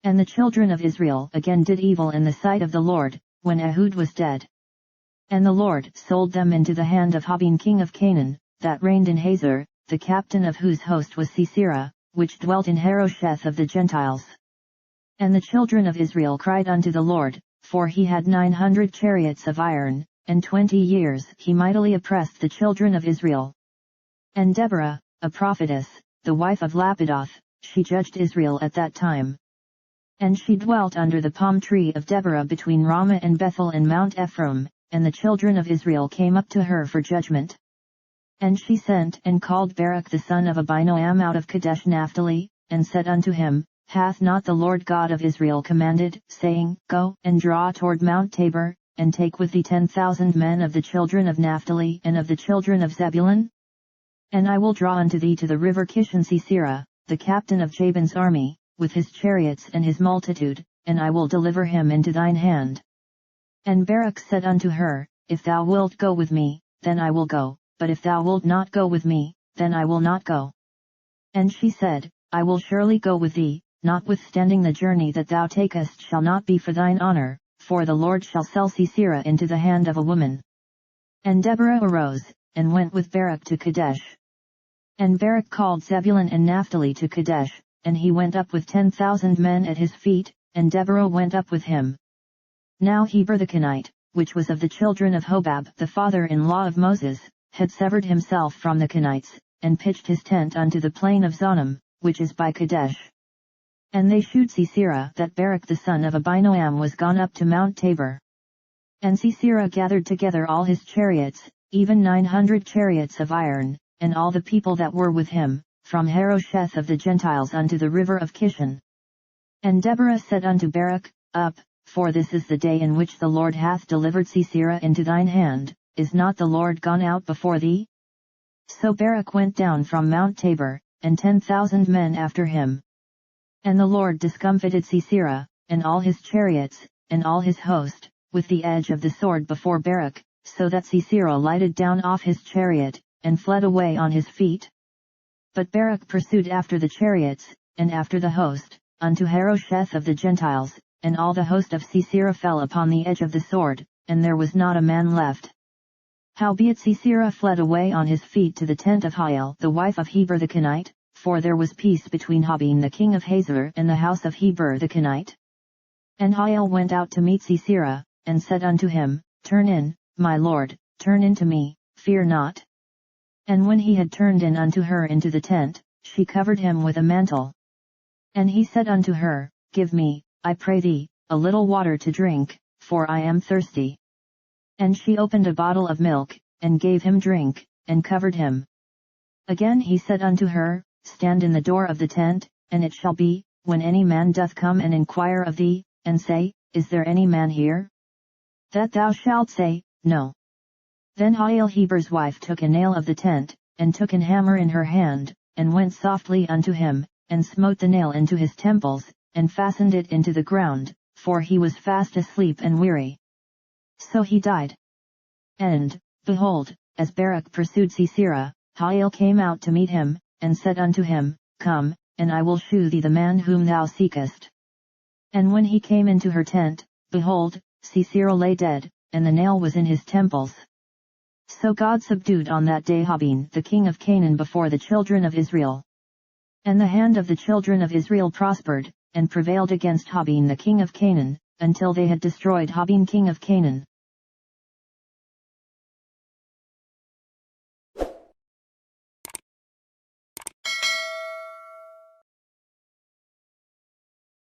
And the children of Israel again did evil in the sight of the Lord, when Ehud was dead. And the Lord sold them into the hand of Jabin king of Canaan, that reigned in Hazor, the captain of whose host was Sisera, which dwelt in Harosheth of the Gentiles. And the children of Israel cried unto the Lord, for he had 900 chariots of iron, and 20 years he mightily oppressed the children of Israel. And Deborah, a prophetess, the wife of Lapidoth, she judged Israel at that time. And she dwelt under the palm tree of Deborah between Ramah and Bethel and Mount Ephraim, and the children of Israel came up to her for judgment. And she sent and called Barak the son of Abinoam out of Kadesh Naphtali, and said unto him, Hath not the Lord God of Israel commanded, saying, Go and draw toward Mount Tabor, and take with thee 10,000 men of the children of Naphtali and of the children of Zebulun? And I will draw unto thee to the river Kishon Sisera, the captain of Jabin's army, with his chariots and his multitude, and I will deliver him into thine hand. And Barak said unto her, If thou wilt go with me, then I will go, but if thou wilt not go with me, then I will not go. And she said, I will surely go with thee, notwithstanding the journey that thou takest shall not be for thine honor, for the Lord shall sell Sisera into the hand of a woman. And Deborah arose, and went with Barak to Kadesh. And Barak called Zebulun and Naphtali to Kadesh, and he went up with 10,000 men at his feet, and Deborah went up with him. Now Heber the Kenite, which was of the children of Hobab the father-in-law of Moses, had severed himself from the Kenites, and pitched his tent unto the plain of Zonim, which is by Kadesh. And they shewed Sisera that Barak the son of Abinoam was gone up to Mount Tabor. And Sisera gathered together all his chariots, even 900 chariots of iron, and all the people that were with him, from Harosheth of the Gentiles unto the river of Kishon. And Deborah said unto Barak, Up, for this is the day in which the Lord hath delivered Sisera into thine hand, is not the Lord gone out before thee? So Barak went down from Mount Tabor, and 10,000 men after him. And the Lord discomfited Sisera, and all his chariots, and all his host, with the edge of the sword before Barak, so that Sisera lighted down off his chariot, and fled away on his feet. But Barak pursued after the chariots, and after the host, unto Harosheth of the Gentiles, and all the host of Sisera fell upon the edge of the sword, and there was not a man left. Howbeit Sisera fled away on his feet to the tent of Jael the wife of Heber the Kenite, for there was peace between Jabin the king of Hazor and the house of Heber the Kenite. And Jael went out to meet Sisera, and said unto him, Turn in, my lord, turn in to me, fear not. And when he had turned in unto her into the tent, she covered him with a mantle. And he said unto her, Give me, I pray thee, a little water to drink, for I am thirsty. And she opened a bottle of milk, and gave him drink, and covered him. Again he said unto her, Stand in the door of the tent, and it shall be, when any man doth come and inquire of thee, and say, Is there any man here? That thou shalt say, No. Then Jael Heber's wife took a nail of the tent, and took an hammer in her hand, and went softly unto him, and smote the nail into his temples, and fastened it into the ground, for he was fast asleep and weary. So he died. And, behold, as Barak pursued Sisera, Jael came out to meet him, and said unto him, Come, and I will shew thee the man whom thou seekest. And when he came into her tent, behold, Sisera lay dead, and the nail was in his temples. So God subdued on that day Jabin the king of Canaan before the children of Israel. And the hand of the children of Israel prospered, and prevailed against Jabin the king of Canaan, until they had destroyed Jabin king of Canaan.